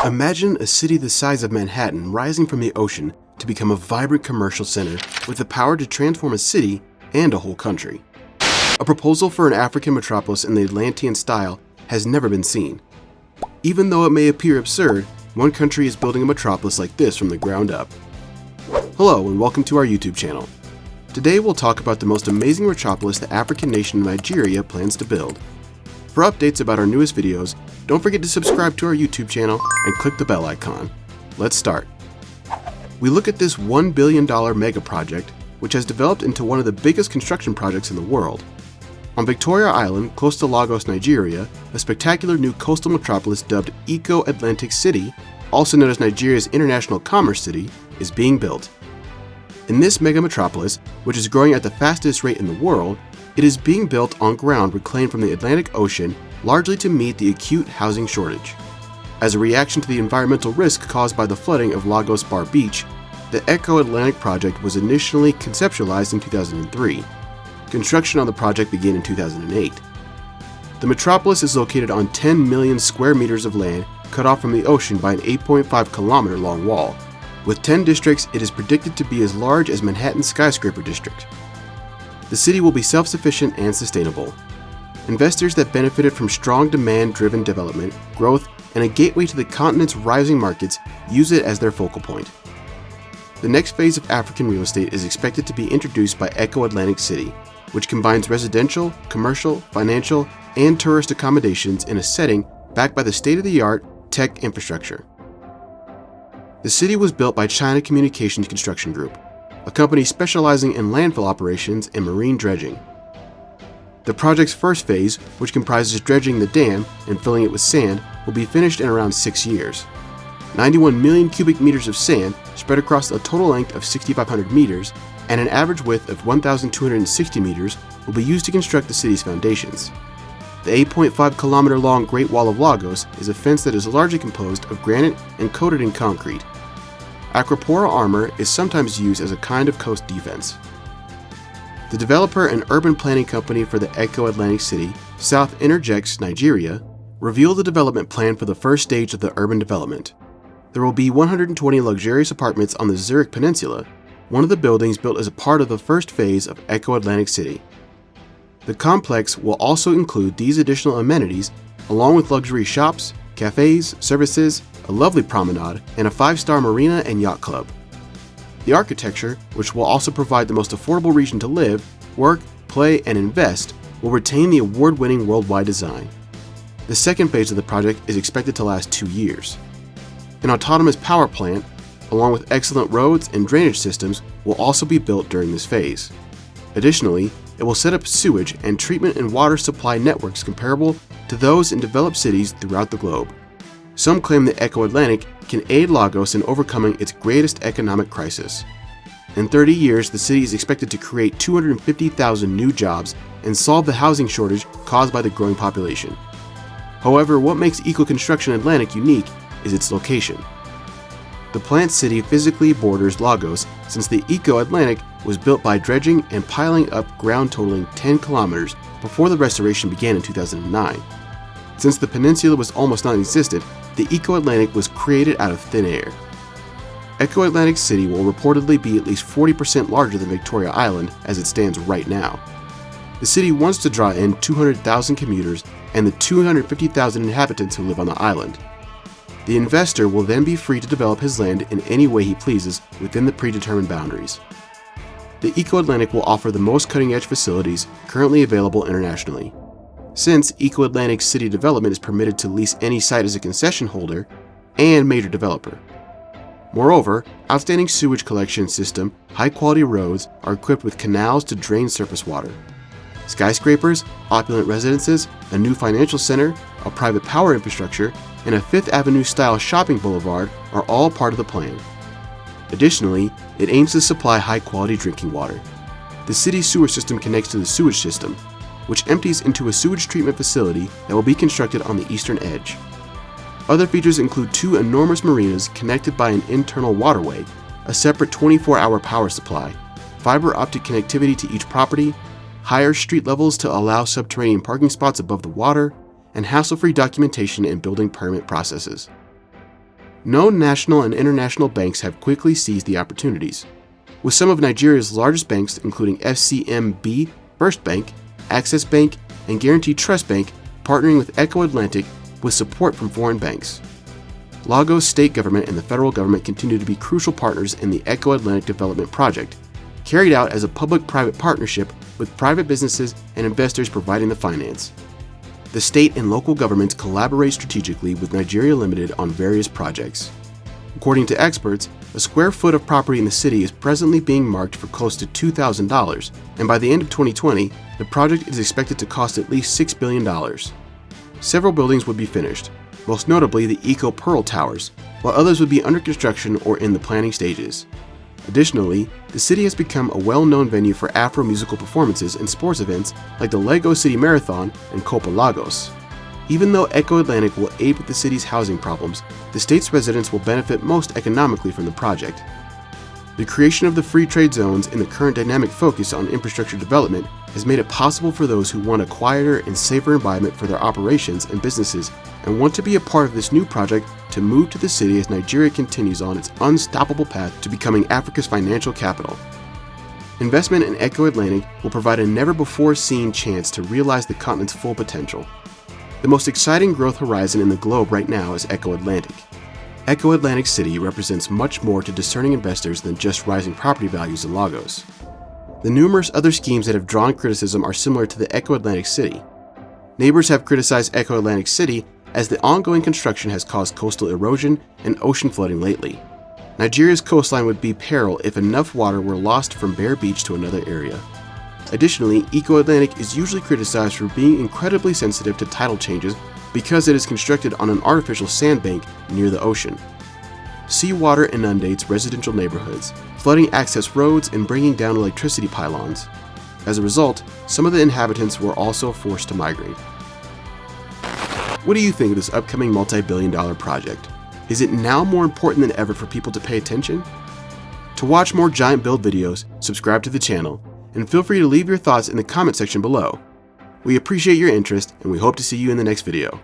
Imagine a city the size of Manhattan rising from the ocean to become a vibrant commercial center with the power to transform a city and a whole country. A proposal for an African metropolis in the Atlantean style has never been seen. Even though it may appear absurd, one country is building a metropolis like this from the ground up. Hello and welcome to our YouTube channel. Today we'll talk about the most amazing metropolis the African nation of Nigeria plans to build. For updates about our newest videos, don't forget to subscribe to our YouTube channel and click the bell icon. Let's start. We look at this $1 billion mega project, which has developed into one of the biggest construction projects in the world. On Victoria Island, close to Lagos, Nigeria, a spectacular new coastal metropolis dubbed Eko Atlantic City, also known as Nigeria's International Commerce City, is being built. In this mega metropolis, which is growing at the fastest rate in the world, it is being built on ground reclaimed from the Atlantic Ocean, largely to meet the acute housing shortage. As a reaction to the environmental risk caused by the flooding of Lagos Bar Beach, the Eko Atlantic project was initially conceptualized in 2003. Construction on the project began in 2008. The metropolis is located on 10 million square meters of land cut off from the ocean by an 8.5 kilometer long wall. With 10 districts, it is predicted to be as large as Manhattan's skyscraper district. The city will be self-sufficient and sustainable. Investors that benefited from strong demand-driven development, growth, and a gateway to the continent's rising markets use it as their focal point. The next phase of African real estate is expected to be introduced by Eko Atlantic City, which combines residential, commercial, financial, and tourist accommodations in a setting backed by the state-of-the-art tech infrastructure. The city was built by China Communications Construction Group, a company specializing in landfill operations and marine dredging. The project's first phase, which comprises dredging the dam and filling it with sand, will be finished in around 6 years. 91 million cubic meters of sand spread across a total length of 6,500 meters and an average width of 1,260 meters will be used to construct the city's foundations. The 8.5 kilometer long Great Wall of Lagos is a fence that is largely composed of granite and coated in concrete. Acropora armor is sometimes used as a kind of coast defense. The developer and urban planning company for the Eko Atlantic City, South Interjects Nigeria, revealed the development plan for the first stage of the urban development. There will be 120 luxurious apartments on the Zurich Peninsula, one of the buildings built as a part of the first phase of Eko Atlantic City. The complex will also include these additional amenities, along with luxury shops, cafes, services, a lovely promenade, and a 5-star marina and yacht club. The architecture, which will also provide the most affordable region to live, work, play, and invest, will retain the award-winning worldwide design. The second phase of the project is expected to last 2 years. An autonomous power plant, along with excellent roads and drainage systems, will also be built during this phase. Additionally, it will set up sewage and treatment and water supply networks comparable to those in developed cities throughout the globe. Some claim that Eko Atlantic can aid Lagos in overcoming its greatest economic crisis. In 30 years, the city is expected to create 250,000 new jobs and solve the housing shortage caused by the growing population. However, what makes Eko Construction Atlantic unique is its location. The plant city physically borders Lagos since the Eko Atlantic was built by dredging and piling up ground totaling 10 kilometers before the restoration began in 2009. Since the peninsula was almost non-existent, the Eko Atlantic was created out of thin air. Eko Atlantic City will reportedly be at least 40% larger than Victoria Island as it stands right now. The city wants to draw in 200,000 commuters and the 250,000 inhabitants who live on the island. The investor will then be free to develop his land in any way he pleases within the predetermined boundaries. The Eko Atlantic will offer the most cutting-edge facilities currently available internationally. Since Eko Atlantic City development is permitted to lease any site as a concession holder and major developer. Moreover, outstanding sewage collection system, high-quality roads are equipped with canals to drain surface water. Skyscrapers, opulent residences, a new financial center, a private power infrastructure, and a Fifth Avenue-style shopping boulevard are all part of the plan. Additionally, it aims to supply high-quality drinking water. The city's sewer system connects to the sewage system, which empties into a sewage treatment facility that will be constructed on the eastern edge. Other features include 2 enormous marinas connected by an internal waterway, a separate 24-hour power supply, fiber optic connectivity to each property, higher street levels to allow subterranean parking spots above the water, and hassle-free documentation and building permit processes. Known national and international banks have quickly seized the opportunities, with some of Nigeria's largest banks including FCMB, First Bank, Access Bank, and Guaranty Trust Bank partnering with Eko Atlantic with support from foreign banks. Lagos state government and the federal government continue to be crucial partners in the Eko Atlantic development project, carried out as a public-private partnership with private businesses and investors providing the finance. The state and local governments collaborate strategically with Nigeria Limited on various projects. According to experts, a square foot of property in the city is presently being marked for close to $2,000, and by the end of 2020, the project is expected to cost at least $6 billion. Several buildings would be finished, most notably the Eko Pearl Towers, while others would be under construction or in the planning stages. Additionally, the city has become a well-known venue for Afro-musical performances and sports events like the Lagos City Marathon and Copa Lagos. Even though Eko Atlantic will aid with the city's housing problems, the state's residents will benefit most economically from the project. The creation of the free trade zones and the current dynamic focus on infrastructure development has made it possible for those who want a quieter and safer environment for their operations and businesses and want to be a part of this new project to move to the city as Nigeria continues on its unstoppable path to becoming Africa's financial capital. Investment in Eko Atlantic will provide a never-before-seen chance to realize the continent's full potential. The most exciting growth horizon in the globe right now is Eko Atlantic. Eko Atlantic City represents much more to discerning investors than just rising property values in Lagos. The numerous other schemes that have drawn criticism are similar to the Eko Atlantic City. Neighbors have criticized Eko Atlantic City as the ongoing construction has caused coastal erosion and ocean flooding lately. Nigeria's coastline would be peril if enough water were lost from Bear Beach to another area. Additionally, Eko Atlantic is usually criticized for being incredibly sensitive to tidal changes because it is constructed on an artificial sandbank near the ocean. Seawater inundates residential neighborhoods, flooding access roads and bringing down electricity pylons. As a result, some of the inhabitants were also forced to migrate. What do you think of this upcoming multi-billion-dollar project? Is it now more important than ever for people to pay attention? To watch more giant build videos, subscribe to the channel, and feel free to leave your thoughts in the comment section below. We appreciate your interest, and we hope to see you in the next video.